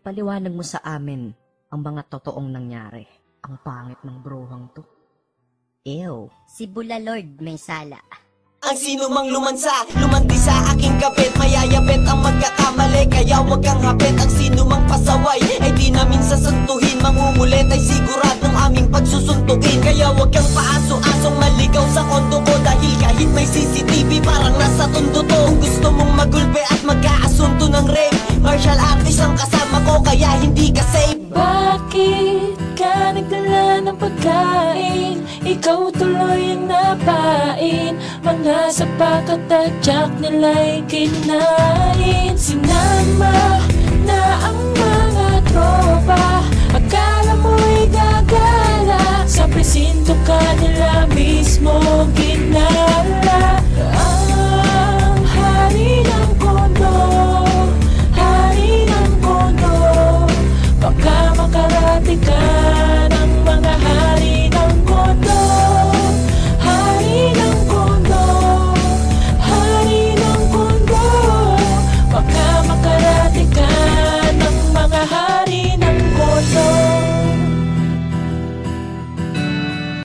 Ipaliwanag mo sa amin ang mga totoong nangyari. Ang pangit ng bruhang to. Ew. Si Bulalord may sala. Ang sino mang lumansa, lumanti sa aking kapit, mayayapit ang magkakamali, kaya wag kang hapit. Ang sino mang pasaway ay di namin sasantuhin, mangungulit ay siguradong aming pagsusuntukin. Kaya wag kang paaso-asong maligaw sa kondo ko, dahil kahit may CCTV parang nasa tondo to. Kung gusto mong magulpe at magkaasunto ng rape, martial artist ang kasama ko, kaya hindi ka safe. Bakit ka nagdala ng pagkain? Ikaw tuloy ang napain. Mga sapakat at jack nila'y kinain. Sinama na ang mga tropa, akala mo'y gagala. Sa presinto ka nila mismo ginala. Ang hari ng kondo, hari ng kondo, baka makarati ka ng mga hari ng kondo. Hari ng kondo, hari ng kondo, baka makarati ka ng mga hari ng kondo.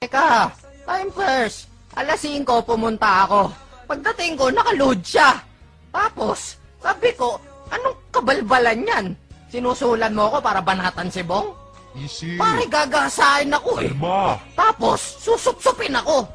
Teka, time first. Alas 5 pumunta ako. Pagdating ko, nakaload siya. Tapos, sabi ko, anong kabalbalan yan? Sinusulan mo ako para banatan si Bong? Easy. Pare, gagasain ako eh. Kalma. Tapos, susupsupin ako.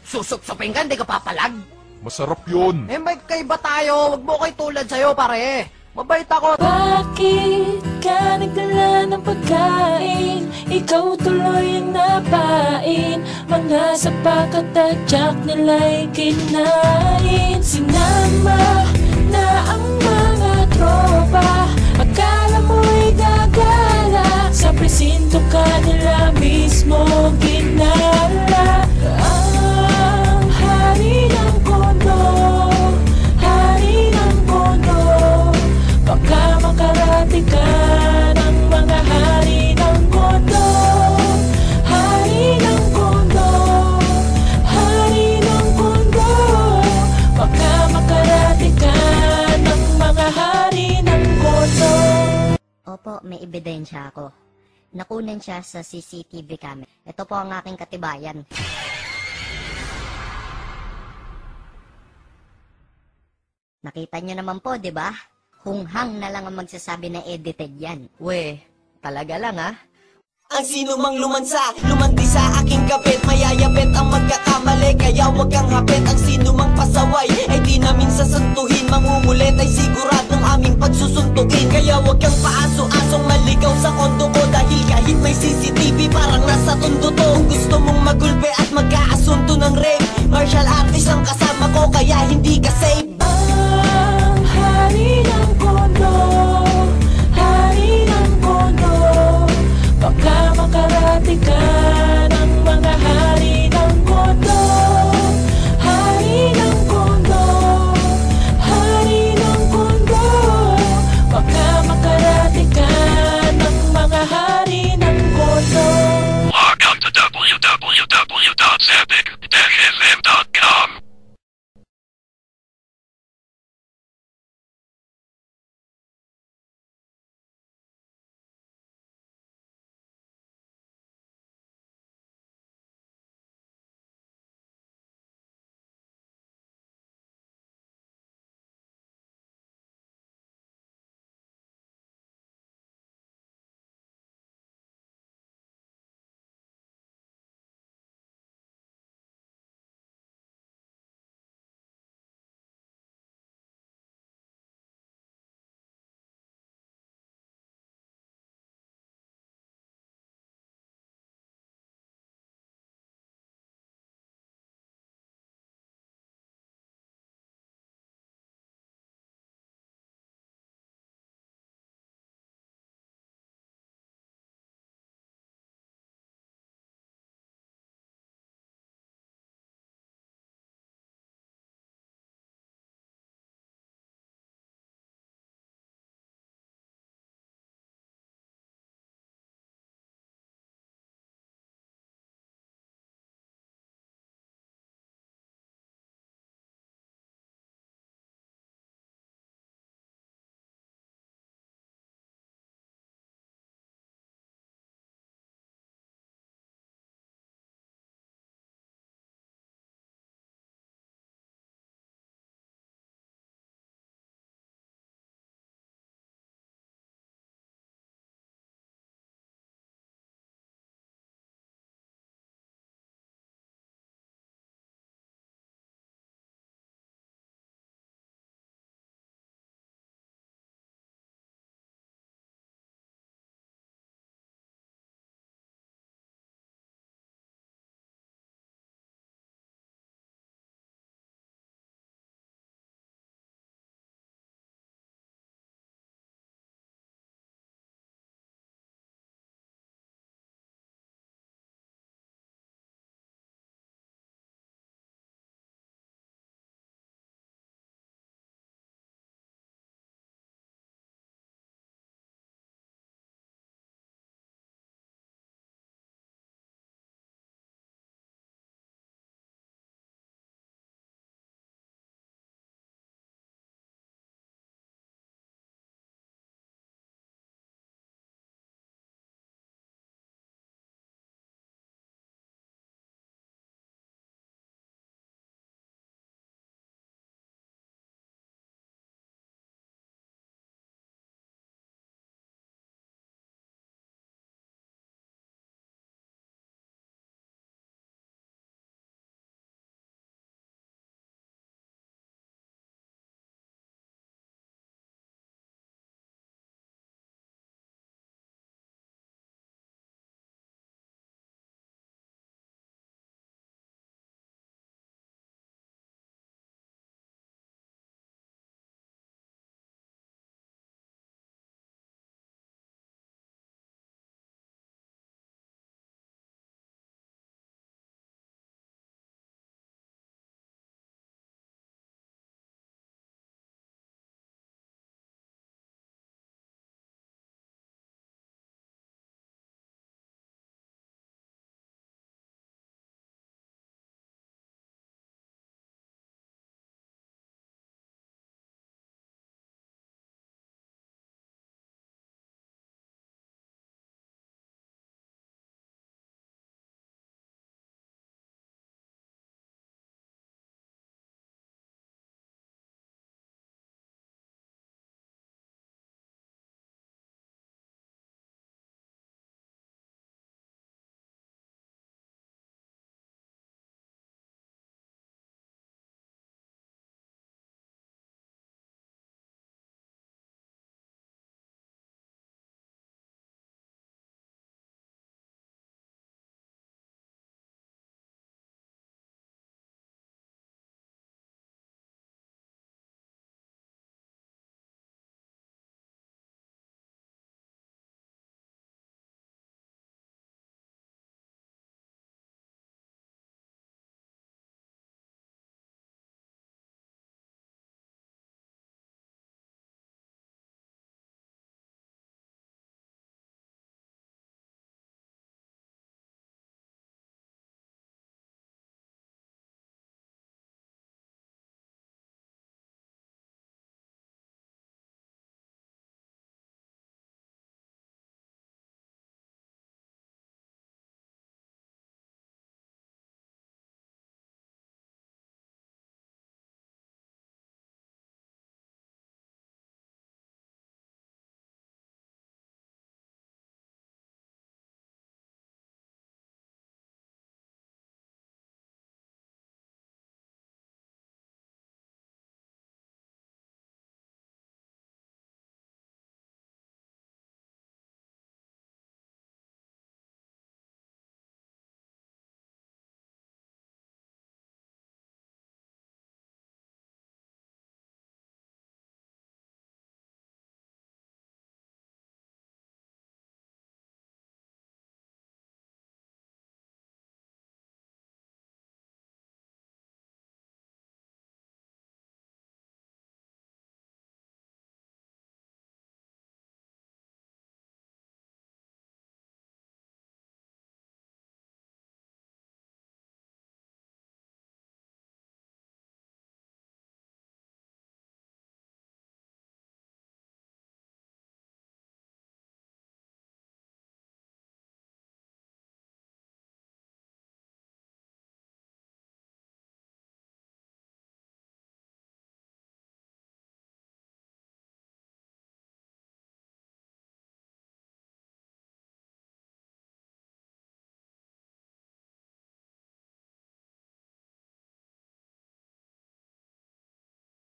Susupsupin ka, hindi ka papalag. Masarap yun. Eh, may kaiba tayo. Huwag mo ko'y tulad sa'yo, pare. Mabait ako. Bakit ka nagdala ng pagkain? Ikaw tuloy ang napain. Mga sapakat at jack nila'y kinain. Sinama na ang mga tropa, akala mo'y gagala. Sa presinto ka nila mismo ginala. Ang hari ng kondo, hari ng kondo, baka makarati ka ng mga hari ng kondo. Hari ng kondo, hari ng kondo, baka makarati ka ng mga hari ng kondo. Opo, may ebidensya ako. Nakunan siya sa CCTV camera. Ito po ang aking katibayan. Nakita nyo naman po, di ba? Hunghang na lang ang magsasabi na edited yan. We, talaga lang ah. Ang sino mang lumansa, lumanti sa